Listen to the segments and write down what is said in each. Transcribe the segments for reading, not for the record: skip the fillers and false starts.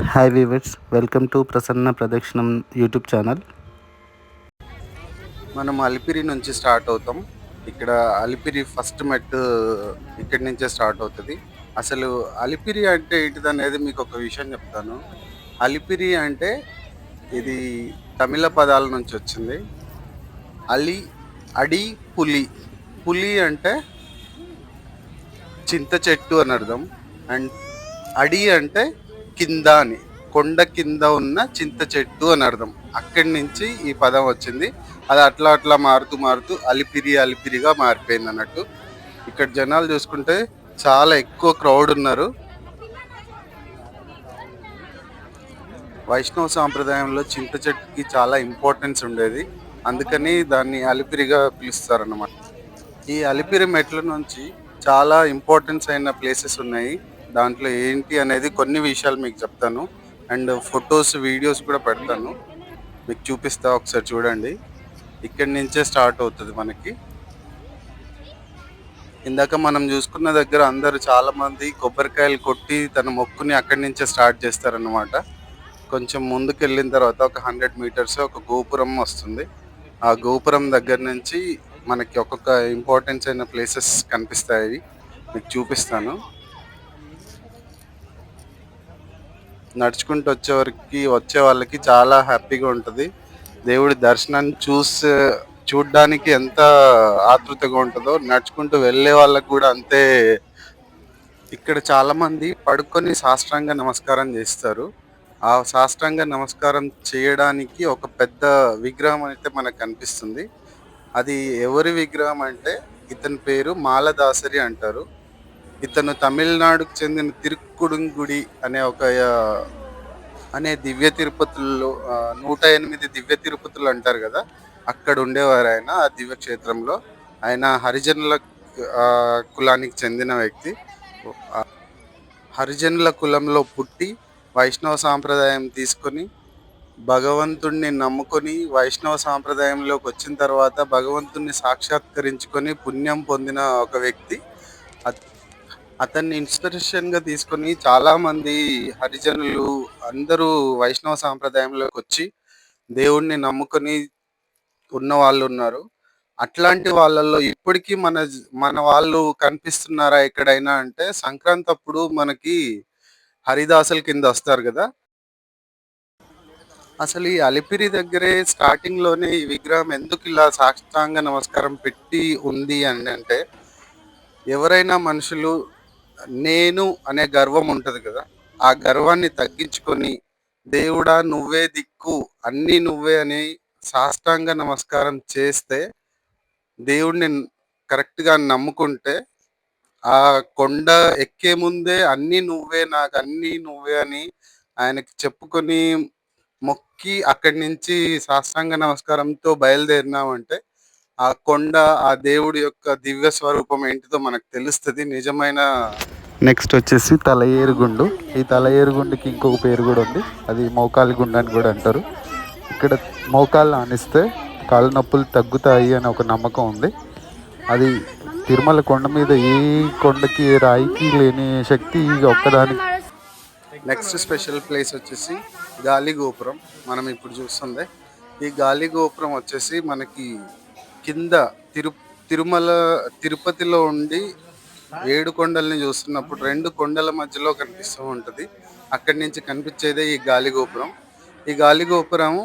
Hi weavers, welcome to Prasanna ప్రదక్షిణం YouTube channel. మనం అలిపిరి నుంచి స్టార్ట్ అవుతాం. ఇక్కడ అలిపిరి ఫస్ట్ మెట్టు ఇక్కడి నుంచే స్టార్ట్ అవుతుంది. అసలు అలిపిరి అంటే ఏంటిదనేది మీకు ఒక విషయం చెప్తాను. అలిపిరి అంటే ఇది తమిళ పదాల నుంచి వచ్చింది. అలి, అడి, పులి. పులి అంటే చింత చెట్టు అని అర్థం. అండ్ అడి అంటే కింద అని, కొండ కింద ఉన్న చింత చెట్టు అని అర్థం. అక్కడి నుంచి ఈ పదం వచ్చింది. అది అట్లా అట్లా మారుతూ మారుతూ అలిపిరి అలిపిరిగా మారిపోయింది అన్నట్టు. ఇక్కడ జనాలు చూసుకుంటే చాలా ఎక్కువ క్రౌడ్ ఉన్నారు. వైష్ణవ సాంప్రదాయంలో చింత చెట్టుకి చాలా ఇంపార్టెన్స్ ఉండేది. అందుకని దాన్ని అలిపిరిగా పిలుస్తారన్నమాట. ఈ అలిపిరి మెట్ల నుంచి చాలా ఇంపార్టెన్స్ అయిన ప్లేసెస్ ఉన్నాయి. దాంట్లో ఏంటి అనేది కొన్ని విషయాలు మీకు చెప్తాను. అండ్ ఫొటోస్, వీడియోస్ కూడా పెడతాను, మీకు చూపిస్తా. ఒకసారి చూడండి. ఇక్కడి నుంచే స్టార్ట్ అవుతుంది మనకి. ఇందాక మనం చూసుకున్న దగ్గర అందరూ చాలా మంది కొబ్బరికాయలు కొట్టి తన మొక్కుని అక్కడి నుంచే స్టార్ట్ చేస్తారన్నమాట. కొంచెం ముందుకు వెళ్ళిన తర్వాత ఒక 100 మీటర్స్ ఒక గోపురం వస్తుంది. ఆ గోపురం దగ్గర నుంచి మనకి ఒక్కొక్క ఇంపార్టెన్స్ అయిన ప్లేసెస్ కనిపిస్తాయి, మీకు చూపిస్తాను. నడుచుకుంటూ వచ్చే వాళ్ళకి చాలా హ్యాపీగా ఉంటుంది. దేవుడి దర్శనాన్ని చూడడానికి ఎంత ఆతృతగా ఉంటుందో, నడుచుకుంటూ వెళ్ళే వాళ్ళకి కూడా అంతే. ఇక్కడ చాలా మంది పడుకొని సాష్టాంగ నమస్కారం చేస్తారు. ఆ సాష్టాంగ నమస్కారం చేయడానికి ఒక పెద్ద విగ్రహం అయితే మనకు కనిపిస్తుంది. అది ఎవరి విగ్రహం అంటే, ఇతని పేరు మాలదాసరి అంటారు. ఇతను తమిళనాడుకు చెందిన తిరుక్కుడుంగుడి అనే దివ్య తిరుపతుల్లో 108 దివ్య తిరుపతులు అంటారు కదా, అక్కడ ఉండేవారు ఆయన. ఆ దివ్య క్షేత్రంలో ఆయన హరిజనుల కులానికి చెందిన వ్యక్తి. హరిజనుల కులంలో పుట్టి వైష్ణవ సాంప్రదాయం తీసుకొని భగవంతుణ్ణి నమ్ముకొని వైష్ణవ సాంప్రదాయంలోకి వచ్చిన తర్వాత భగవంతుణ్ణి సాక్షాత్కరించుకొని పుణ్యం పొందిన ఒక వ్యక్తి. అతన్ని ఇన్స్పిరేషన్గా తీసుకొని చాలామంది హరిజనులు అందరూ వైష్ణవ సాంప్రదాయంలోకి వచ్చి దేవుణ్ణి నమ్ముకొని ఉన్న వాళ్ళు ఉన్నారు. అట్లాంటి వాళ్ళల్లో ఇప్పటికీ మన వాళ్ళు కనిపిస్తున్నారా ఎక్కడైనా అంటే, సంక్రాంతి అప్పుడు మనకి హరిదాసుల కింద వస్తారు కదా. అసలు ఈ అలిపిరి దగ్గరే స్టార్టింగ్ లోనే ఈ విగ్రహం ఎందుకు ఇలా సాష్టాంగ నమస్కారం పెట్టి ఉంది అని అంటే, ఎవరైనా మనుషులు నేను అనే గర్వం ఉంటది కదా, ఆ గర్వాన్ని తగ్గించుకొని దేవుడా నువ్వే దిక్కు, అన్నీ నువ్వే అని సాష్టాంగ నమస్కారం చేస్తే, దేవుడిని కరెక్ట్గా నమ్ముకుంటే, ఆ కొండ ఎక్కే ముందే అన్నీ నువ్వే, నాకు అన్నీ నువ్వే అని ఆయనకి చెప్పుకొని మొక్కి అక్కడి నుంచి సాష్టాంగ నమస్కారంతో బయలుదేరినామంటే, ఆ కొండ ఆ దేవుడి యొక్క దివ్య స్వరూపం ఏంటిదో మనకు తెలుస్తుంది. నిజమైన నెక్స్ట్ వచ్చేసి తలయేరుగుండు. ఈ తలయేరుగుండుకి ఇంకొక పేరు కూడా ఉంది, అది మోకాలి గుండు అని కూడా అంటారు. ఇక్కడ మోకాళ్ళు ఆనిస్తే కాళ్ళ నొప్పులు తగ్గుతాయి అని ఒక నమ్మకం ఉంది. అది తిరుమల కొండ మీద ఏ కొండకి ఏ రాయికి లేని శక్తి ఒక్కదానికి. నెక్స్ట్ స్పెషల్ ప్లేస్ వచ్చేసి గాలి గోపురం. మనం ఇప్పుడు చూస్తుంది ఈ గాలి గోపురం వచ్చేసి మనకి కింద తిరుమల తిరుపతిలో ఉండి 7 కొండల్ని చూస్తున్నప్పుడు 2 కొండల మధ్యలో కనిపిస్తూ ఉంటుంది. అక్కడి నుంచి కనిపించేదే ఈ గాలి గోపురం. ఈ గాలి గోపురం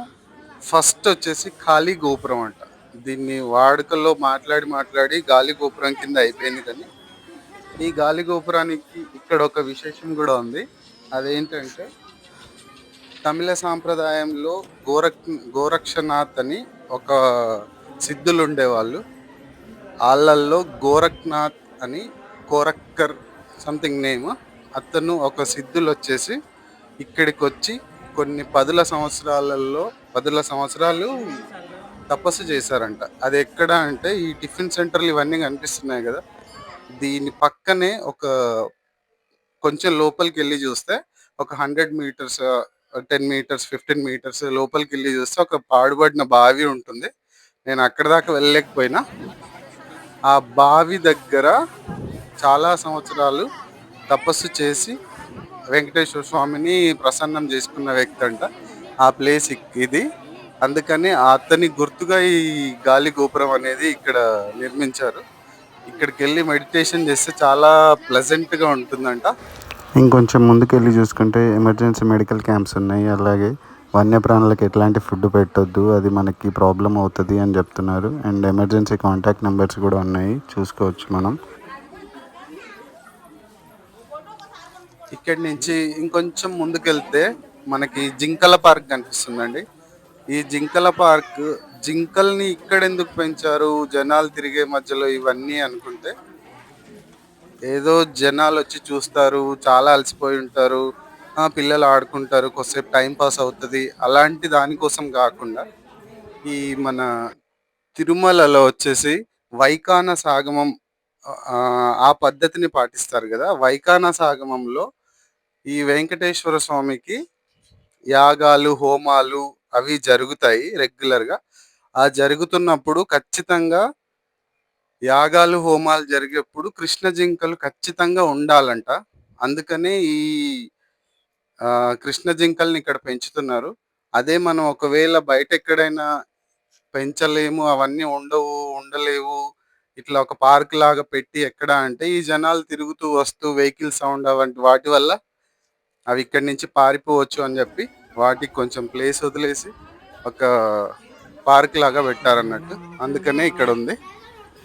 ఫస్ట్ వచ్చేసి ఖాళీ గోపురం అంట. దీన్ని వాడుకల్లో మాట్లాడి మాట్లాడి గాలి గోపురం కింద అయిపోయింది. కానీ ఈ గాలి గోపురానికి ఇక్కడ ఒక విశేషం కూడా ఉంది. అదేంటంటే, తమిళ సాంప్రదాయంలో గోరక్షనాథ్ అని ఒక సిద్ధులు ఉండేవాళ్ళు. వాళ్ళల్లో గోరఖ్నాథ్ అని, కోరక్కర్ సంథింగ్ నేమ్, అతను ఒక సిద్ధులు వచ్చేసి ఇక్కడికి వచ్చి కొన్ని 10 సంవత్సరాలు తపస్సు చేశారంట. అది ఎక్కడ అంటే, ఈ టిఫిన్ సెంటర్లు ఇవన్నీ కనిపిస్తున్నాయి కదా, దీని పక్కనే కొంచెం లోపలికి వెళ్ళి చూస్తే ఒక 100 మీటర్స్, 10 మీటర్స్, 15 మీటర్స్ లోపలికి వెళ్ళి చూస్తే ఒక పాడుబడిన బావి ఉంటుంది. నేను అక్కడ దాకా వెళ్ళలేకపోయినా. ఆ బావి దగ్గర చాలా సంవత్సరాలు తపస్సు చేసి వెంకటేశ్వర స్వామిని ప్రసన్నం చేసుకున్న వ్యక్తి అంట. ఆ ప్లేస్ ఇది. అందుకని అతని గుర్తుగా ఈ గాలి గోపురం అనేది ఇక్కడ నిర్మించారు. ఇక్కడికెళ్ళి మెడిటేషన్ చేస్తే చాలా ప్లెజెంట్‌గా ఉంటుందంట. ఇంకొంచెం ముందుకెళ్ళి చూసుకుంటే ఎమర్జెన్సీ మెడికల్ క్యాంప్స్ ఉన్నాయి. అలాగే వన్యప్రాణులకు ఎట్లాంటి ఫుడ్ పెట్టొద్దు, అది మనకి ప్రాబ్లం అవుతుంది అని చెప్తున్నారు. అండ్ ఎమర్జెన్సీ కాంటాక్ట్ నెంబర్స్ కూడా ఉన్నాయి, చూసుకోవచ్చు మనం. ఇక్కడి నుంచి ఇంకొంచెం ముందుకెళ్తే మనకి జింకల పార్క్ కనిపిస్తుందండి. ఈ జింకల పార్క్, జింకల్ని ఇక్కడ ఎందుకు పెంచారు జనాలు తిరిగే మధ్యలో ఇవన్నీ అనుకుంటే, ఏదో జనాలు వచ్చి చూస్తారు, చాలా అలసిపోయి ఉంటారు, పిల్లలు ఆడుకుంటారు, కొద్దిసేపు టైం పాస్ అవుతుంది, అలాంటి దానికోసం కాకుండా ఈ మన తిరుమలలో వచ్చేసి వైకాన సాగమం, ఆ పద్ధతిని పాటిస్తారు కదా. వైకాన సాగమంలో ఈ వెంకటేశ్వర స్వామికి యాగాలు, హోమాలు అవి జరుగుతాయి రెగ్యులర్‌గా. ఆ జరుగుతున్నప్పుడు ఖచ్చితంగా యాగాలు, హోమాలు జరిగేప్పుడు కృష్ణ జింకలు ఖచ్చితంగా ఉండాలంట. అందుకనే ఈ కృష్ణ జింకల్ని ఇక్కడ పెంచుతున్నారు. అదే మనం ఒకవేళ బయటెక్కడైనా పెంచలేము, అవన్నీ ఉండవు, ఉండలేవు, ఇట్లా ఒక పార్క్ లాగా పెట్టి ఎక్కడ అంటే, ఈ జనాలు తిరుగుతూ వస్తూ వెహికల్ సౌండ్ అవంటి వాటి వల్ల అవి ఇక్కడి నుంచి పారిపోవచ్చు అని చెప్పి వాటికి కొంచెం ప్లేస్ వదిలేసి ఒక పార్క్ లాగా పెట్టారన్నట్టు. అందుకనే ఇక్కడ ఉంది.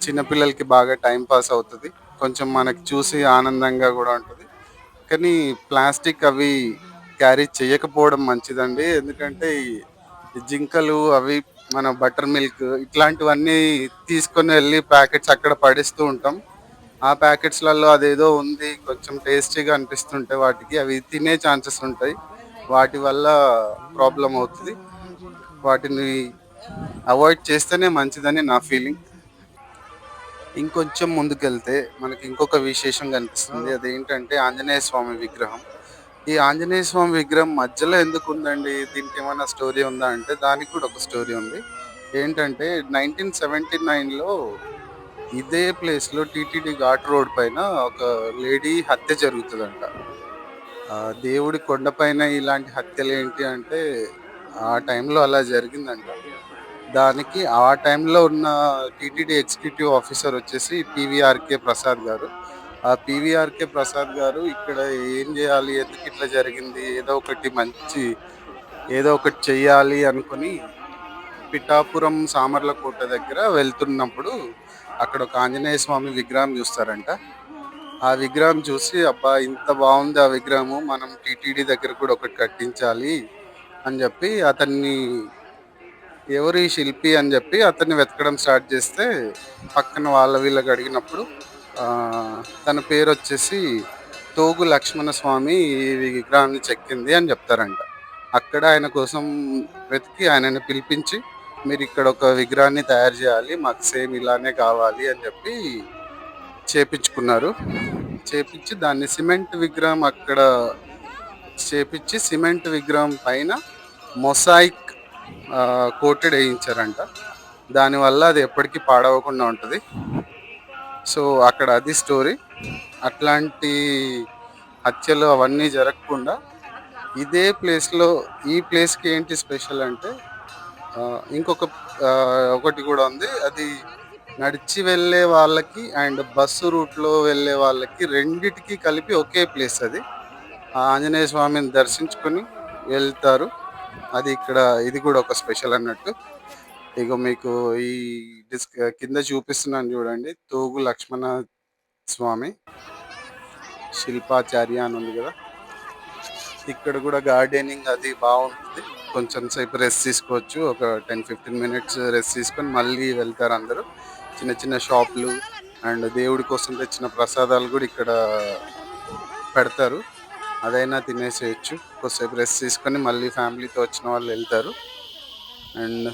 చిన్నపిల్లలకి బాగా టైం పాస్ అవుతుంది, కొంచెం మనకి చూసి ఆనందంగా కూడా ఉంటుంది. కానీ ప్లాస్టిక్ అవి క్యారీ చేయకపోవడం మంచిదండి. ఎందుకంటే ఈ జింకలు అవి మన బటర్ మిల్క్ ఇట్లాంటివన్నీ తీసుకొని వెళ్ళి ప్యాకెట్స్ అక్కడ పడేస్తూ ఉంటాం. ఆ ప్యాకెట్స్లలో అదేదో ఉంది, కొంచెం టేస్టీగా అనిపిస్తుంటే వాటికి అవి తినే ఛాన్సెస్ ఉంటాయి. వాటి వల్ల ప్రాబ్లం అవుతుంది. వాటిని అవాయిడ్ చేస్తేనే మంచిదని నా ఫీలింగ్. ఇంకొంచెం ముందుకెళ్తే మనకి ఇంకొక విశేషం కనిపిస్తుంది. అదేంటంటే ఆంజనేయ స్వామి విగ్రహం. ఈ ఆంజనేయ స్వామి విగ్రహం మధ్యలో ఎందుకు ఉందండి, దీనికి ఏమైనా స్టోరీ ఉందా అంటే, దానికి కూడా ఒక స్టోరీ ఉంది. ఏంటంటే 1979లో ఇదే ప్లేస్లో టీటీడీ ఘాట్ రోడ్ పైన ఒక లేడీ హత్య జరుగుతుందంట. దేవుడి కొండపైన ఇలాంటి హత్యలు ఏంటి అంటే, ఆ టైంలో అలా జరిగిందంట. దానికి ఆ టైంలో ఉన్న టీటీడీ ఎగ్జిక్యూటివ్ ఆఫీసర్ వచ్చేసి పివిఆర్కే ప్రసాద్ గారు. ఆ పివిఆర్కే ప్రసాద్ గారు ఇక్కడ ఏం చేయాలి, ఎందుకు ఇట్లా జరిగింది, ఏదో ఒకటి చెయ్యాలి అనుకుని పిఠాపురం సామర్లకోట దగ్గర వెళ్తున్నప్పుడు అక్కడ ఒక ఆంజనేయ స్వామి విగ్రహం చూస్తారంట. ఆ విగ్రహం చూసి, అబ్బా ఇంత బాగుంది ఆ విగ్రహము, మనం టీటీడీ దగ్గర కూడా ఒకటి కట్టించాలి అని చెప్పి అతన్ని, ఎవరు ఈ శిల్పి అని చెప్పి అతన్ని వెతకడం స్టార్ట్ చేస్తే, పక్కన వాళ్ళ వీళ్ళకి అడిగినప్పుడు తన పేరు వచ్చేసి తోగు లక్ష్మణ స్వామి ఈ విగ్రహాన్ని చెక్కింది అని చెప్తారంట. అక్కడ ఆయన కోసం వెతికి ఆయనని పిలిపించి, మీరు ఇక్కడ ఒక విగ్రహాన్ని తయారు చేయాలి, మాకు సేమ్ ఇలానే కావాలి అని చెప్పి చేపించుకున్నారు. చేపించి దాన్ని సిమెంట్ విగ్రహం అక్కడ చేపించి, సిమెంట్ విగ్రహం పైన మొసాయిక్ కోటెడ్ వేయించారంట. దానివల్ల అది ఎప్పటికీ పాడవకుండా ఉంటుంది. సో అక్కడ అది స్టోరీ. అట్లాంటి హత్యలు అవన్నీ జరగకుండా ఇదే ప్లేస్లో, ఈ ప్లేస్కి ఏంటి స్పెషల్ అంటే, ఇంకొక ఒకటి కూడా ఉంది. అది నడిచి వెళ్ళే వాళ్ళకి అండ్ బస్సు రూట్లో వెళ్ళే వాళ్ళకి రెండిటికి కలిపి ఒకే ప్లేస్ అది. ఆ ఆంజనేయ స్వామిని దర్శించుకొని వెళ్తారు. అది ఇక్కడ, ఇది కూడా ఒక స్పెషల్ అన్నట్టు. ఇక మీకు ఈ కింద చూపిస్తున్నాను చూడండి, తోగు లక్ష్మణ స్వామి శిల్పాచార్య అని ఉంది కదా. ఇక్కడ కూడా గార్డెనింగ్ అది బాగుంటుంది. కొంచెం సేపు రెస్ట్ తీసుకోవచ్చు, ఒక 10-15 మినిట్స్ రెస్ట్ తీసుకొని మళ్ళీ వెళ్తారు అందరూ. చిన్న చిన్న షాపులు అండ్ దేవుడి కోసం తెచ్చిన ప్రసాదాలు కూడా ఇక్కడ పెడతారు, అదైనా తినేసేయచ్చు. కొద్దిసేపు రెస్ట్ తీసుకొని మళ్ళీ ఫ్యామిలీతో వచ్చిన వాళ్ళు వెళ్తారు. అండ్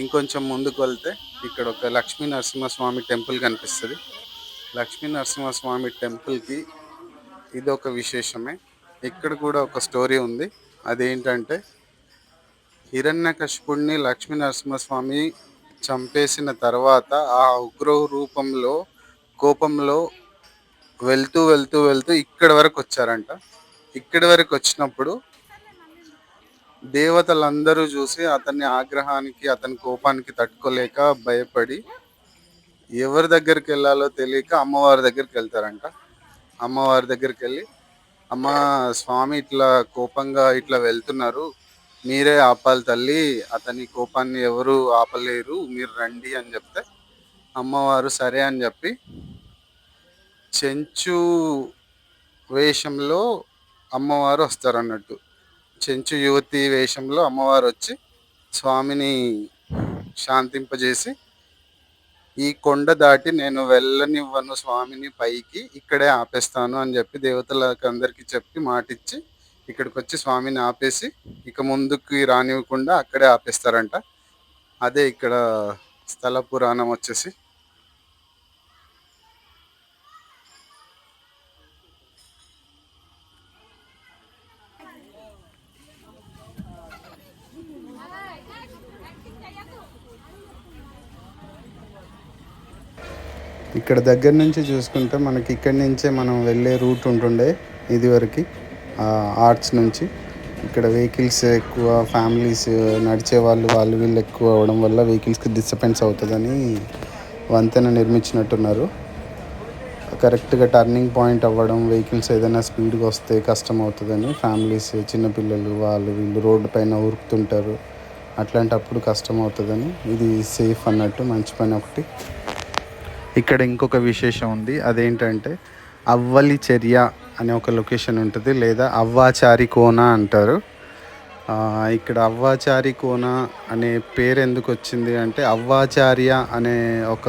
ఇంకొంచెం ముందుకు వెళ్తే ఇక్కడ ఒక లక్ష్మీ నరసింహస్వామి టెంపుల్ కనిపిస్తుంది. లక్ష్మీ నరసింహస్వామి టెంపుల్కి ఇదొక విశేషమే. ఇక్కడ కూడా ఒక స్టోరీ ఉంది. అదేంటంటే, హిరణ్యకశిపుడిని లక్ష్మీ నరసింహస్వామి చంపేసిన తర్వాత ఆ ఉగ్ర రూపంలో, కోపంలో వెళ్తూ వెళ్తూ వెళ్తూ ఇక్కడి వరకు వచ్చారంట. ఇక్కడి వరకు వచ్చినప్పుడు దేవతలందరూ చూసి అతని ఆగ్రహానికి, అతని కోపానికి తట్టుకోలేక భయపడి ఎవరి దగ్గరికి వెళ్ళాలో తెలియక అమ్మవారి దగ్గరికి వెళ్తారంట. అమ్మవారి దగ్గరికి వెళ్ళి, అమ్మ, స్వామి ఇట్లా కోపంగా ఇట్లా వెళ్తున్నారు, మీరే ఆపాలి తల్లి, అతని కోపాన్ని ఎవరు ఆపలేరు, మీరు రండి అని చెప్తే అమ్మవారు సరే అని చెప్పి చెంచు వేషంలో అమ్మవారు వస్తారన్నట్టు. చెంచు యువతి వేషంలో అమ్మవారు వచ్చి స్వామిని శాంతింపజేసి, ఈ కొండ దాటి నేను వెళ్ళనివ్వను స్వామిని పైకి, ఇక్కడే ఆపేస్తాను అని చెప్పి దేవతలకు అందరికీ చెప్పి మాటిచ్చి ఇక్కడికి వచ్చి స్వామిని ఆపేసి ఇక ముందుకి రానివ్వకుండా అక్కడే ఆపేస్తారంట. అదే ఇక్కడ స్థల పురాణం వచ్చేసి. ఇక్కడ దగ్గర నుంచి చూసుకుంటే మనకి ఇక్కడి నుంచే మనం వెళ్ళే రూట్ ఉంటుండే ఇదివరకు, ఆర్ట్స్ నుంచి. ఇక్కడ వెహికల్స్ ఎక్కువ, ఫ్యామిలీస్ నడిచే వాళ్ళు వీళ్ళు ఎక్కువ అవడం వల్ల వెహికల్స్కి డిస్టర్బెన్స్ అవుతుందని వంతెన నిర్మించినట్టున్నారు. కరెక్ట్గా టర్నింగ్ పాయింట్ అవ్వడం, వెహికల్స్ ఏదైనా స్పీడ్గా వస్తే కష్టం అవుతుందని ఫ్యామిలీస్, చిన్నపిల్లలు వీళ్ళు రోడ్డు పైన ఉరుకుతుంటారు, అట్లాంటప్పుడు కష్టం అవుతుందని ఇది సేఫ్ అన్నట్టు. మంచి పని ఒకటి. ఇక్కడ ఇంకొక విశేషం ఉంది, అదేంటంటే అవ్వలి చర్య అనే ఒక లొకేషన్ ఉంటుంది, లేదా అవ్వాచారి కోన అంటారు. ఇక్కడ అవ్వాచారి కోన అనే పేరు ఎందుకు వచ్చింది అంటే, అవ్వాచార్య అనే ఒక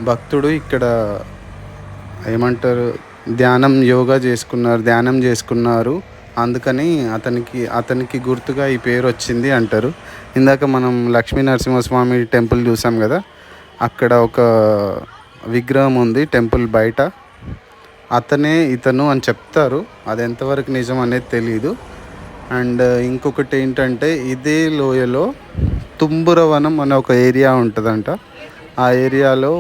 భక్తుడు ఇక్కడ ఏమంటారు ధ్యానం చేసుకున్నారు, అందుకని అతనికి గుర్తుగా ఈ పేరు వచ్చింది అంటారు. ఇందాక మనం లక్ష్మీ నరసింహస్వామి టెంపుల్ చూసాం కదా, అక్కడ ఒక విగ్రహం ఉంది టెంపుల్ బయట, అతనే ఇతను అని చెప్తారు. అది ఎంతవరకు నిజం అనేది తెలీదు. అండ్ ఇంకొకటి ఏంటంటే, ఇదే లోయలో తుంబురవనం అనే ఒక ఏరియా ఉంటుందంట. ఆ ఏరియాలో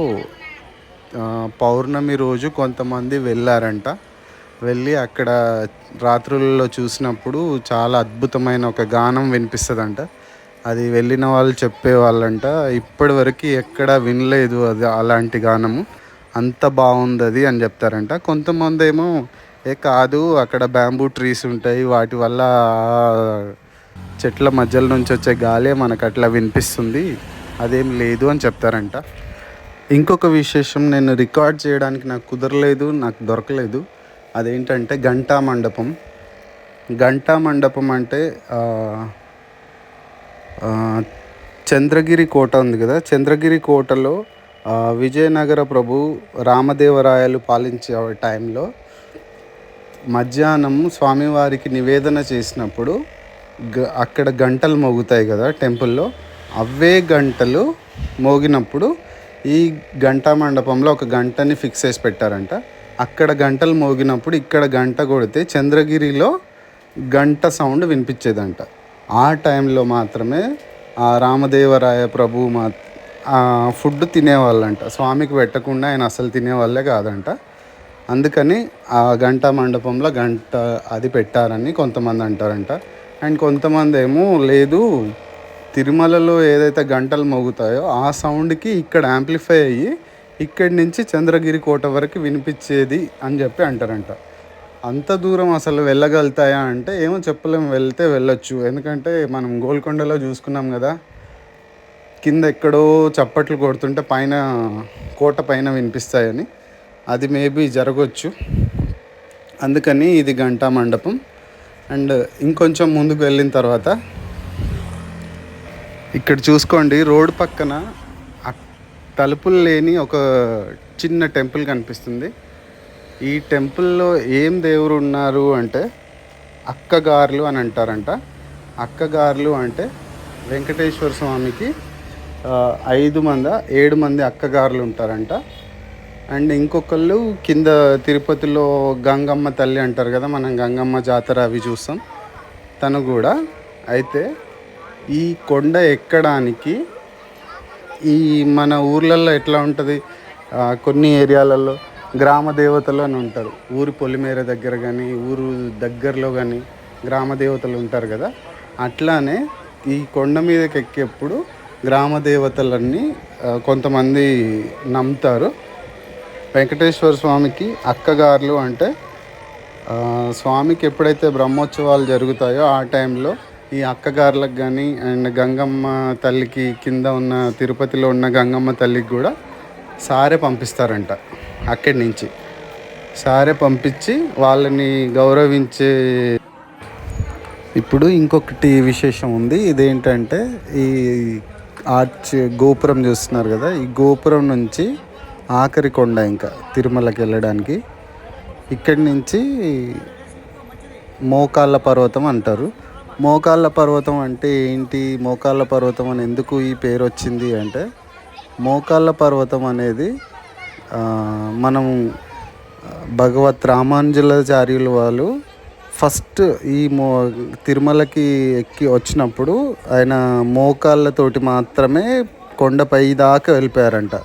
పౌర్ణమి రోజు కొంతమంది వెళ్ళారంట. వెళ్ళి అక్కడ రాత్రులలో చూసినప్పుడు చాలా అద్భుతమైన ఒక గానం వినిపిస్తుందంట. అది వెళ్ళిన వాళ్ళు చెప్పేవాళ్ళంట, ఇప్పటివరకు ఎక్కడ వినలేదు అది అలాంటి గానము, అంత బాగుంది అది అని చెప్తారంట. కొంతమంది ఏమో కాదు, అక్కడ బ్యాంబూ ట్రీస్ ఉంటాయి, వాటి వల్ల చెట్ల మధ్యలో నుంచి వచ్చే గాలే మనకు అట్లా వినిపిస్తుంది, అదేం లేదు అని చెప్తారంట. ఇంకొక విశేషం నేను రికార్డ్ చేయడానికి నాకు కుదరలేదు, నాకు దొరకలేదు. అదేంటంటే ఘంటా మండపం. ఘంటా మండపం అంటే చంద్రగిరి కోట ఉంది కదా, చంద్రగిరి కోటలో విజయనగర ప్రభు రామదేవరాయలు పాలించే టైంలో మధ్యాహ్నం స్వామివారికి నివేదన చేసినప్పుడు అక్కడ గంటలు మోగుతాయి కదా టెంపుల్లో, అవే గంటలు మోగినప్పుడు ఈ గంటా మండపంలో ఒక గంటని ఫిక్స్ చేసి పెట్టారంట. అక్కడ గంటలు మోగినప్పుడు ఇక్కడ గంట కొడితే చంద్రగిరిలో గంట సౌండ్ వినిపించేదంట. ఆ టైంలో మాత్రమే ఆ రామదేవరాయ ప్రభు ఫుడ్ తినేవాళ్ళంట, స్వామికి పెట్టకుండా ఆయన అసలు తినేవాళ్ళే కాదంట. అందుకని ఆ గంటా మండపంలో గంట అది పెట్టారని కొంతమంది అంటారంట. అండ్ కొంతమంది ఏమో లేదు, తిరుమలలో ఏదైతే గంటలు మోగుతాయో ఆ సౌండ్కి ఇక్కడ యాంప్లిఫై అయ్యి ఇక్కడి నుంచి చంద్రగిరి కోట వరకు వినిపించేది అని చెప్పి అంటారంట. అంత దూరం అసలు వెళ్ళగలుగుతాయా అంటే ఏమో చెప్పలేము, వెళ్తే వెళ్ళొచ్చు. ఎందుకంటే మనం గోల్కొండలో చూసుకున్నాం కదా, కింద ఎక్కడో చప్పట్లు కొడుతుంటే పైన కోట పైన వినిపిస్తాయని, అది మేబీ జరగవచ్చు. అందుకని ఇది గంటా మండపం. అండ్ ఇంకొంచెం ముందుకు వెళ్ళిన తర్వాత ఇక్కడ చూసుకోండి, రోడ్డు పక్కన తలుపులు లేని ఒక చిన్న టెంపుల్ కనిపిస్తుంది. ఈ టెంపుల్లో ఏం దేవుడు ఉన్నారు అంటే అక్కగారులు అని అంటారంట. అక్కగారులు అంటే వెంకటేశ్వర స్వామికి 7 మంది అక్కగారులు ఉంటారంట. అండ్ ఇంకొకళ్ళు కింద తిరుపతిలో గంగమ్మ తల్లి అంటారు కదా, మనం గంగమ్మ జాతర అవి చూస్తాం, తను కూడా. అయితే ఈ కొండ ఎక్కడానికి ఈ మన ఊర్లలో ఎట్లా ఉంటుంది, కొన్ని ఏరియాలలో గ్రామ దేవతలు అని ఉంటారు. ఊరి పొలిమేర దగ్గర కానీ ఊరు దగ్గరలో కానీ గ్రామ దేవతలు ఉంటారు కదా. అట్లానే ఈ కొండ మీదకి ఎక్కేప్పుడు గ్రామ దేవతలన్నీ కొంతమంది నమ్ముతారు. వెంకటేశ్వర స్వామికి అక్కగారులు అంటే స్వామికి ఎప్పుడైతే బ్రహ్మోత్సవాలు జరుగుతాయో ఆ టైంలో ఈ అక్కగారులకు కానీ అండ్ గంగమ్మ తల్లికి కింద ఉన్న తిరుపతిలో ఉన్న గంగమ్మ తల్లికి కూడా సారె పంపిస్తారంట. అక్కడి నుంచి సారె పంపించి వాళ్ళని గౌరవించే. ఇప్పుడు ఇంకొకటి విశేషం ఉంది. ఇదేంటంటే ఈ ఆర్చ్ గోపురం చూస్తున్నారు కదా, ఈ గోపురం నుంచి ఆఖరి కొండ ఇంకా తిరుమలకి వెళ్ళడానికి ఇక్కడి నుంచి మోకాళ్ళ పర్వతం అంటారు. మోకాళ్ళ పర్వతం అంటే ఏంటి, మోకాళ్ళ పర్వతం అని ఎందుకు ఈ పేరు వచ్చింది అంటే, మోకాళ్ళ పర్వతం అనేది మనం భగవత్ రామానుజాచార్యులు వాళ్ళు ఫస్ట్ ఈ తిరుమలకి ఎక్కి వచ్చినప్పుడు ఆయన మోకాళ్ళతోటి మాత్రమే కొండపై దాకా వెళ్ళిపోయారంట.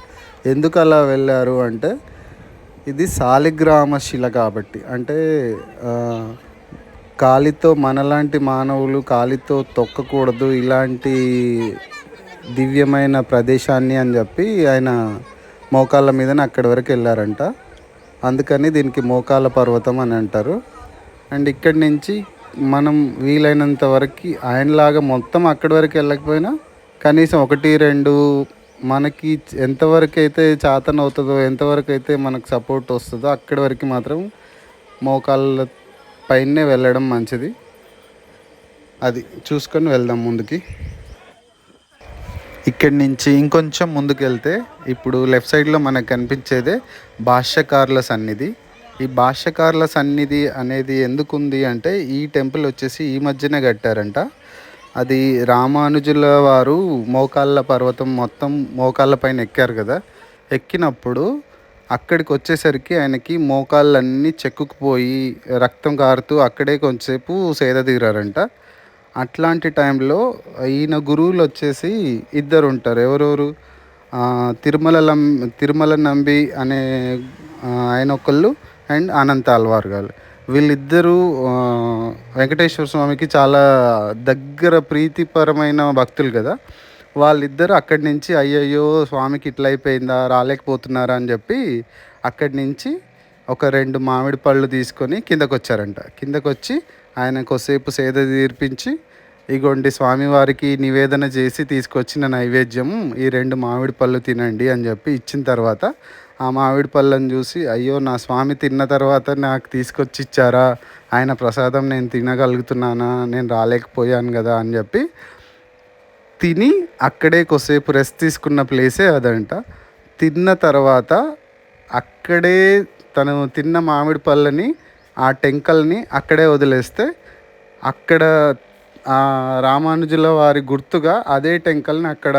ఎందుకు అలా వెళ్ళారు అంటే, ఇది శాలిగ్రామ శిల కాబట్టి, అంటే కాలితో మనలాంటి మానవులు కాలితో తొక్కకూడదు ఇలాంటి దివ్యమైన ప్రదేశాన్ని అని చెప్పి ఆయన మోకాళ్ళ మీదనే అక్కడి వరకు వెళ్ళారంట. అందుకని దీనికి మోకాళ్ళ పర్వతం అని అంటారు. అండ్ ఇక్కడి నుంచి మనం వీలైనంత వరకు ఆయనలాగా మొత్తం అక్కడి వరకు వెళ్ళకపోయినా కనీసం 1-2 మనకి ఎంతవరకు అయితే చాతన అవుతుందో, ఎంతవరకు అయితే మనకు సపోర్ట్ వస్తుందో అక్కడి వరకు మాత్రం మోకాళ్ళ పైనే వెళ్ళడం మంచిది. అది చూసుకొని వెళ్దాం ముందుకి. ఇక్కడి నుంచి ఇంకొంచెం ముందుకు వెళ్తే ఇప్పుడు లెఫ్ట్ సైడ్లో మనకు కనిపించేదే భాష్యకారుల సన్నిధి. ఈ భాష్యకారుల సన్నిధి అనేది ఎందుకుంది అంటే, ఈ టెంపుల్ వచ్చేసి ఈ మధ్యనే కట్టారంట. అది రామానుజుల వారు మోకాళ్ళ పర్వతం మొత్తం మోకాళ్ళ పైన ఎక్కారు కదా, ఎక్కినప్పుడు అక్కడికి వచ్చేసరికి ఆయనకి మోకాళ్ళన్నీ చెక్కుకుపోయి రక్తం కారుతూ అక్కడే కొంచెంసేపు సేద తీరారంట. అట్లాంటి టైంలో ఈయన గురువులు వచ్చేసి ఇద్దరు ఉంటారు. ఎవరెవరు, తిరుమల నంబి అనే ఆయన ఒకళ్ళు అండ్ అనంత ఆల్వార్ గారు. వీళ్ళిద్దరూ వెంకటేశ్వర స్వామికి చాలా దగ్గర ప్రీతిపరమైన భక్తులు కదా. వాళ్ళిద్దరు అక్కడి నుంచి అయ్యయ్యో స్వామికి ఇట్లా అయిపోయిందా, రాలేకపోతున్నారా అని చెప్పి అక్కడి నుంచి ఒక 2 మామిడి పళ్ళు తీసుకొని కిందకు వచ్చారంట. కిందకు వచ్చి ఆయన కొద్దిసేపు సేద తీర్పించి, ఇగోండి స్వామివారికి నివేదన చేసి తీసుకొచ్చిన నైవేద్యం ఈ 2 మామిడి పళ్ళు తినండి అని చెప్పి ఇచ్చిన తర్వాత, ఆ మామిడి పళ్ళని చూసి అయ్యో నా స్వామి తిన్న తర్వాత నాకు తీసుకొచ్చి ఇచ్చారా, ఆయన ప్రసాదం నేను తినగలుగుతున్నానా, నేను రాలేకపోయాను కదా అని చెప్పి తిని అక్కడే కొద్దిసేపు రెస్ట్ తీసుకున్న ప్లేసే అదంట. తిన్న తర్వాత అక్కడే తను తిన్న మామిడి పళ్ళని ఆ టెంకల్ని అక్కడే వదిలేస్తే అక్కడ రామానుజుల వారి గుర్తుగా అదే టెంకల్ని అక్కడ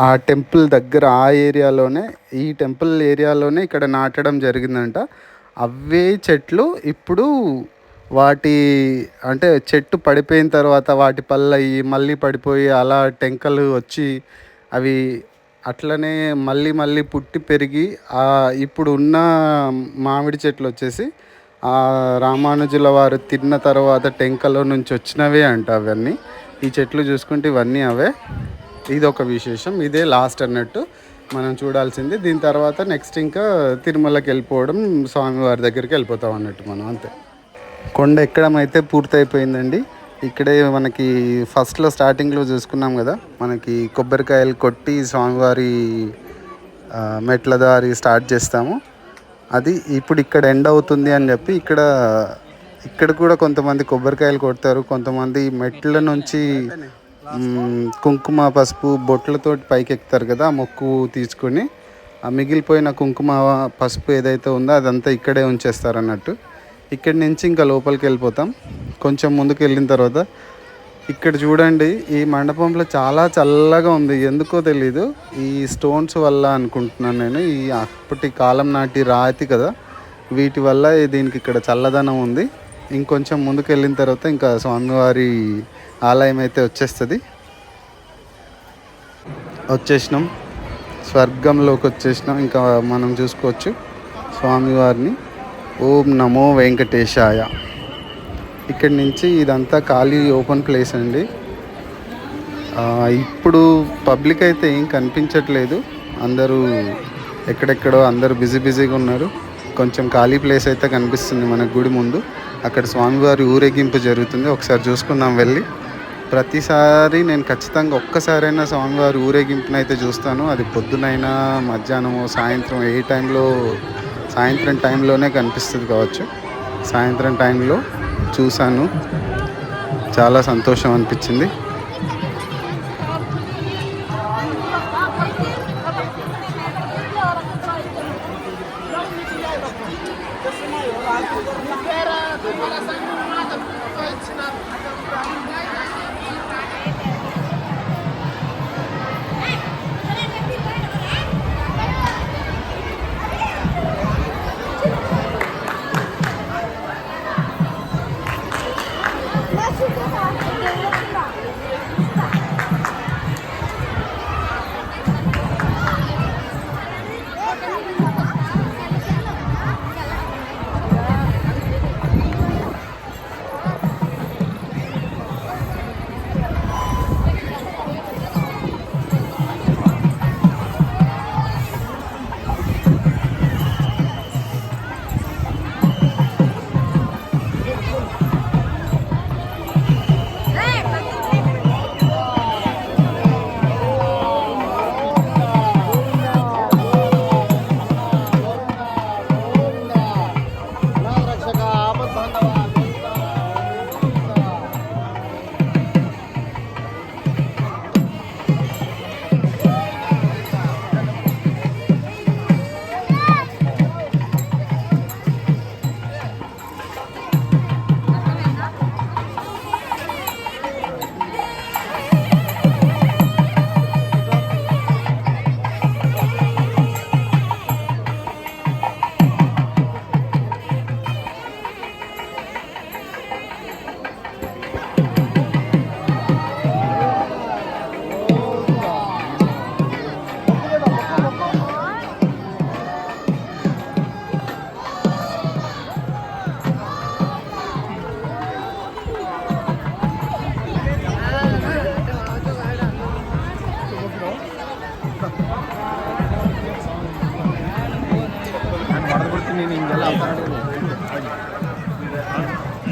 ఆ టెంపుల్ దగ్గర ఆ ఏరియాలోనే, ఈ టెంపుల్ ఏరియాలోనే ఇక్కడ నాటడం జరిగిందంట. అవే చెట్లు ఇప్పుడు వాటి అంటే చెట్టు పడిపోయిన తర్వాత వాటి పళ్ళయి మళ్ళీ పడిపోయి అలా టెంకలు వచ్చి అవి అట్లనే మళ్ళీ మళ్ళీ పుట్టి పెరిగి ఇప్పుడు ఉన్న మామిడి చెట్లు వచ్చేసి రామానుజుల వారు తిన్న తర్వాత టెంకలో నుంచి వచ్చినవే అంట అవన్నీ. ఈ చెట్లు చూసుకుంటే ఇవన్నీ అవే. ఇది ఒక విశేషం. ఇదే లాస్ట్ అన్నట్టు మనం చూడాల్సింది. దీని తర్వాత నెక్స్ట్ ఇంకా తిరుమలకి వెళ్ళిపోవడం, స్వామివారి దగ్గరికి వెళ్ళిపోతాం అన్నట్టు మనం, అంతే. కొండ ఎక్కడం అయితే పూర్తయిపోయిందండి. ఇక్కడే మనకి ఫస్ట్లో స్టార్టింగ్లో చూసుకున్నాం కదా, మనకి కొబ్బరికాయలు కొట్టి స్వామివారి మెట్ల దారి స్టార్ట్ చేస్తాము. అది ఇప్పుడు ఇక్కడ ఎండ్ అవుతుంది అని చెప్పి ఇక్కడ కూడా కొంతమంది కొబ్బరికాయలు కొడతారు. కొంతమంది మెట్ల నుంచి కుంకుమ పసుపు బొట్లతో పైకి ఎక్కుతారు కదా, మొక్కు తీసుకొని ఆ మిగిలిపోయిన కుంకుమ పసుపు ఏదైతే ఉందో అదంతా ఇక్కడే ఉంచేస్తారు అన్నట్టు. ఇక్కడి నుంచి ఇంకా లోపలికి వెళ్ళిపోతాం. కొంచెం ముందుకు వెళ్ళిన తర్వాత ఇక్కడ చూడండి, ఈ మండపంలో చాలా చల్లగా ఉంది. ఎందుకో తెలీదు, ఈ స్టోన్స్ వల్ల అనుకుంటున్నాను నేను. ఈ అప్పటి కాలం నాటి రాతి కదా, వీటి వల్ల దీనికి ఇక్కడ చల్లదనం ఉంది. ఇంకొంచెం ముందుకు వెళ్ళిన తర్వాత ఇంకా స్వామివారి ఆలయం అయితే వచ్చేసినాం. స్వర్గంలోకి వచ్చేసినాం. ఇంకా మనం చూసుకోవచ్చు స్వామివారిని. ఓం నమో వెంకటేశాయ. ఇక్కడి నుంచి ఇదంతా ఖాళీ ఓపెన్ ప్లేస్ అండి. ఇప్పుడు పబ్లిక్ అయితే ఏం కనిపించట్లేదు, అందరూ ఎక్కడెక్కడో అందరూ బిజీగా ఉన్నారు. కొంచెం ఖాళీ ప్లేస్ అయితే కనిపిస్తుంది మనకు గుడి ముందు. అక్కడ స్వామివారి ఊరేగింపు జరుగుతుంది, ఒకసారి చూసుకుందాం వెళ్ళి. ప్రతిసారి నేను ఖచ్చితంగా ఒక్కసారైనా స్వామివారి ఊరేగింపునైతే అయితే చూస్తాను. అది పొద్దునైనా మధ్యాహ్నమో సాయంత్రం ఏ టైంలో, సాయంత్రం టైంలోనే కనిపిస్తుంది కావచ్చు. సాయంత్రం టైంలో చూశాను, చాలా సంతోషం అనిపించింది.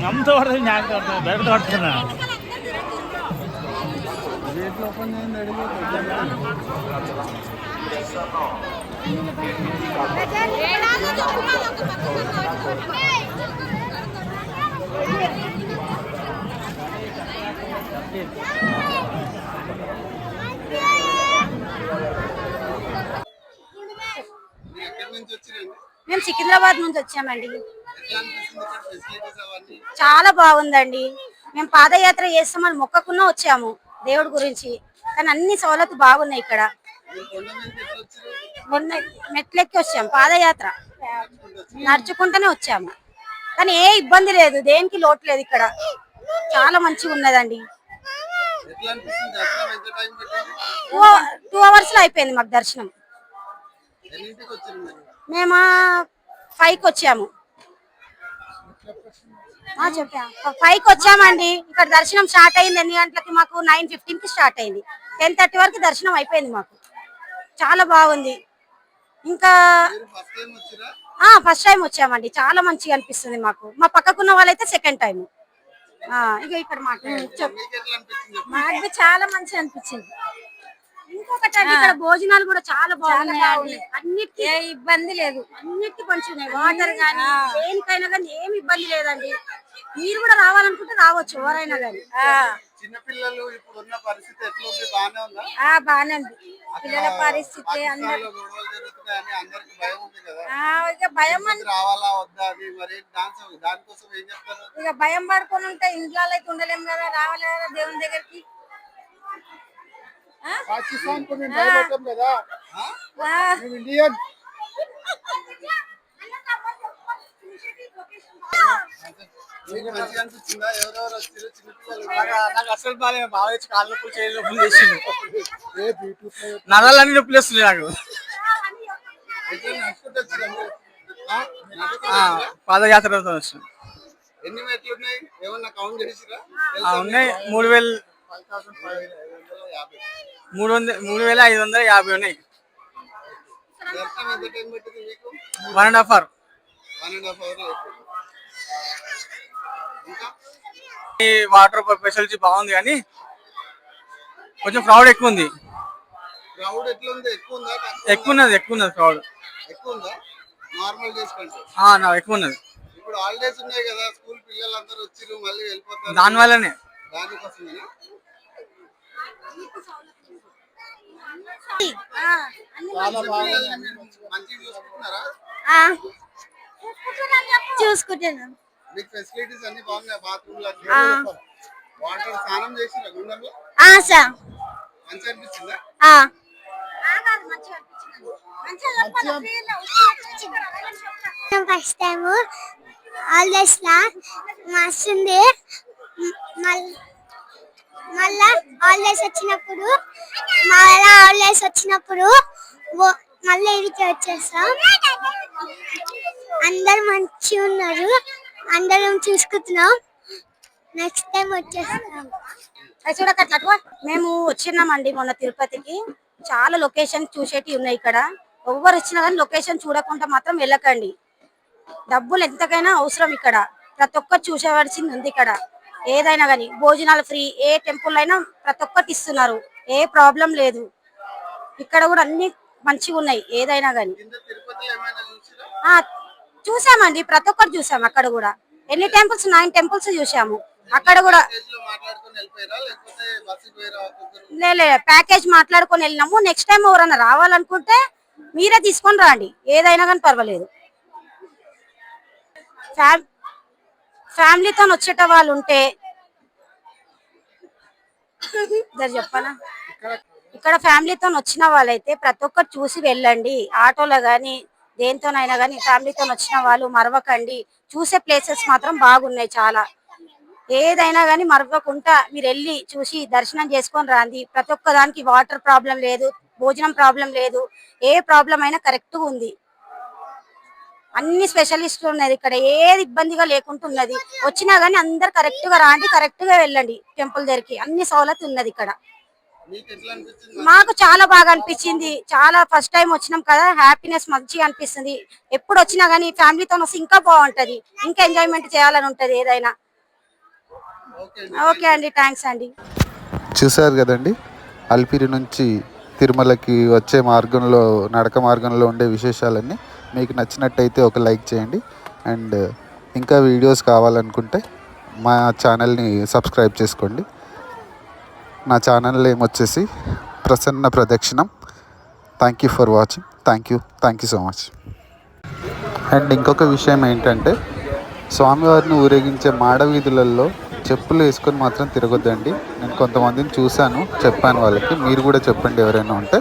ನಮ್ದು ಹೊಡೆದ್ರೆ ನಾನು ಬೇರೆ ಹೊಡ್ತಾನೆ మేము సికింద్రాబాద్ నుంచి వచ్చామండి. చాలా బాగుందండి. మేము పాదయాత్ర చేస్తామని మొక్కకున్నా వచ్చాము దేవుడి గురించి, కానీ అన్ని సౌలతులు బాగున్నాయి ఇక్కడ. మెట్లెక్కి వచ్చాము, పాదయాత్ర నడుచుకుంటూనే వచ్చాము, కానీ ఏ ఇబ్బంది లేదు, దేనికి లోటు లేదు. ఇక్కడ చాలా మంచిగా ఉన్నదండి. 2 hours లో అయిపోయింది మాకు దర్శనం. మేము 5కి వచ్చాము. 5కి వచ్చామండి. ఇక్కడ దర్శనం స్టార్ట్ అయింది ఎన్ని గంటలకి? మాకు 9:15కి స్టార్ట్ అయింది. 10:30 వరకు దర్శనం అయిపోయింది మాకు. చాలా బాగుంది. ఇంకా ఫస్ట్ టైం వచ్చామండి. చాలా మంచిగా అనిపిస్తుంది మాకు. మా పక్కకున్న వాళ్ళైతే సెకండ్ టైం. ఇక ఇక్కడ మాకు చాలా మంచిగా అనిపించింది. ఇంకొకటి ఇక్కడ భోజనాలు కూడా చాలా బాగున్నాయి. అన్నిటికీ ఏ ఇబ్బంది లేదు, అన్నిటికీ పంచున్నాయి. వాటర్ గానీ దేనికైనా కానీ ఏమి ఇబ్బంది లేదండి. మీరు కూడా రావాలనుకుంటే రావచ్చు, ఎవరైనా కానీ. చిన్నపిల్లలు ఇప్పుడు ఉన్న పరిస్థితి ఎట్లుంది? బానే ఉందా? బానే ఉంది పిల్లల పరిస్థితి. అందరికి భయం రావాలా వద్దా అని మరి దానికోసం ఏం చెప్తారు? ఇక భయం పడుకొని ఉంటే ఇంట్లో అయితే ఉండలేము కదా, రావాలి కదా దేవుని దగ్గరికి. पाकिस्तान को मैं भयపెట్టాం కదా మేము ఇండియన్ మీకు మంచిగా అనిపించిందా? ఎవరెవరు వచ్చారు? చిన్నపిల్లలు నాకు అసలు బాగా బాగా వచ్చి కాళ్ళ నొప్పులు చేతుల నొప్పులు చేసిండు. నరాలన్నీ నొప్పులు వస్తున్నాయి నాకు. ఎట్లా నడుచుకుంటూ వచ్చారు అందరూ? పాదయాత్ర వచ్చిన ఎన్ని మెట్లు ఉన్నాయి? ఏమన్నా కౌంట్ చేసిరా? ఉన్నాయి 3,550 ఉన్నాయి. దర్శనం ఎంత టైం పట్టింది మీకు? 1.5 hours. 1.5 hours అయిపోయింది. ఇంకా ఈ వాటర్ ఫెసిలిటీ బాగుంది కానీ కొంచెం క్రౌడ్ ఎక్కువ ఉంది. క్రౌడ్ ఎట్లా ఉంది? ఎక్కువ ఉందా? ఎక్కువ ఉన్నది క్రౌడ్ ఎక్కువ ఉందా? నార్మల్ డేస్ కంటే ఎక్కువ ఉన్నది. ఇప్పుడు హాలిడేస్ ఉన్నాయి కదా, స్కూల్ పిల్లలందరూ వచ్చిరు, మళ్ళీ వెళ్ళిపోతారు. దానివల్లనే దానికోసమేనా? మంచిగా చూసుకుంటున్నారా? చూసుకుంటున్నాం. మీకు ఫెసిలిటీస్ అన్ని బాగున్నాయి? బాత్రూమ్ వాటర్ స్నానం చేసిరా గుండంలో? మంచిగా అనిపించిందా? ఫస్ట్ టైం హాలిడేస్ లా మస్తుంది. మళ్ళా హాలిడేస్ వచ్చినప్పుడు మళ్ళీ ఇడికి వచ్చేస్తాం. అందరు మంచిగా ఉన్నారు, అందరం చూసుకుంటున్నాం. నెక్స్ట్ టైం వచ్చేస్తాం. చూడకట్లా మేము వచ్చినామండి మొన్న తిరుపతికి. చాలా లొకేషన్ చూసేటి ఉన్నాయి ఇక్కడ. ఎవరు వచ్చినా కానీ లొకేషన్ చూడకుండా మాత్రం వెళ్ళకండి. డబ్బులు ఎంతకైనా అవసరం ఇక్కడ. ప్రతి ఒక్కరు చూసేవలసింది ఉంది ఇక్కడ. ఏదైనా కానీ భోజనాలు ఫ్రీ, ఏ టెంపుల్ అయినా ప్రతి ఒక్కటి ఇస్తున్నారు. ఏ ప్రాబ్లం లేదు. ఇక్కడ కూడా అన్ని మంచిగా ఉన్నాయి. ఏదైనా కానీ చూసామండి, ప్రతి ఒక్కరు చూసాము. అక్కడ కూడా ఎన్ని టెంపుల్స్, 9 టెంపుల్స్ చూసాము. అక్కడ కూడా ప్యాకేజ్ మాట్లాడుకొని వెళ్ళినాము. నెక్స్ట్ టైం ఎవరైనా రావాలనుకుంటే మీరే తీసుకొని రండి, ఏదైనా కానీ పర్వాలేదు. ఫ్యామిలీతో వచ్చేట వాళ్ళు ఉంటే చెప్పనా, ఇక్కడ ఫ్యామిలీతో వచ్చిన వాళ్ళైతే ప్రతి ఒక్కరు చూసి వెళ్ళండి. ఆటోలో గానీ దేంతోనైనా కానీ ఫ్యామిలీతో వచ్చిన వాళ్ళు మరవకండి. చూసే ప్లేసెస్ మాత్రం బాగున్నాయి చాలా. ఏదైనా కానీ మరవకుండా మీరు వెళ్ళి చూసి దర్శనం చేసుకొని రాండి. ప్రతి ఒక్క దానికి వాటర్ ప్రాబ్లం లేదు, భోజనం ప్రాబ్లం లేదు, ఏ ప్రాబ్లం అయినా కరెక్ట్గా ఉంది. అన్ని స్పెషలిస్టులు ఉన్నది ఇక్కడ, ఏది ఇబ్బందిగా లేకుండా ఉన్నది. వచ్చినా గానీ అందరు కరెక్ట్ గా రాండి, కరెక్ట్ గా వెళ్ళండి టెంపుల్ దగ్గరికి. అన్ని సౌలత్ ఉన్నది ఇక్కడ. మాకు చాలా బాగా అనిపించింది. చాలా ఫస్ట్ టైం వచ్చినాం కదా, హ్యాపీనెస్ మంచిగా అనిపిస్తుంది. ఎప్పుడు వచ్చినా గానీ ఫ్యామిలీతో వస్తే ఇంకా బాగుంటది, ఇంకా ఎంజాయ్మెంట్ చేయాలని ఉంటది ఏదైనా. ఓకే అండి, థ్యాంక్స్ అండి. చూసారు కదండి, అల్పిరి నుంచి తిరుమలకి వచ్చే మార్గంలో, నడక మార్గంలో ఉండే విశేషాలన్నీ. మీకు నచ్చినట్టయితే ఒక లైక్ చేయండి. అండ్ ఇంకా వీడియోస్ కావాలనుకుంటే మా ఛానల్ని సబ్స్క్రైబ్ చేసుకోండి. నా ఛానల్ నేమ్ వచ్చేసి ప్రసన్న ప్రదక్షిణం. Thank you for watching. Thank you so much. And ఇంకొక విషయం ఏంటంటే, స్వామివారిని ఊరేగించే మాడవీధులలో చెప్పులు వేసుకొని మాత్రం తిరగొద్దండి. నేను కొంతమందిని చూశాను, చెప్పాను వాళ్ళకి. మీరు కూడా చెప్పండి ఎవరైనా ఉంటే.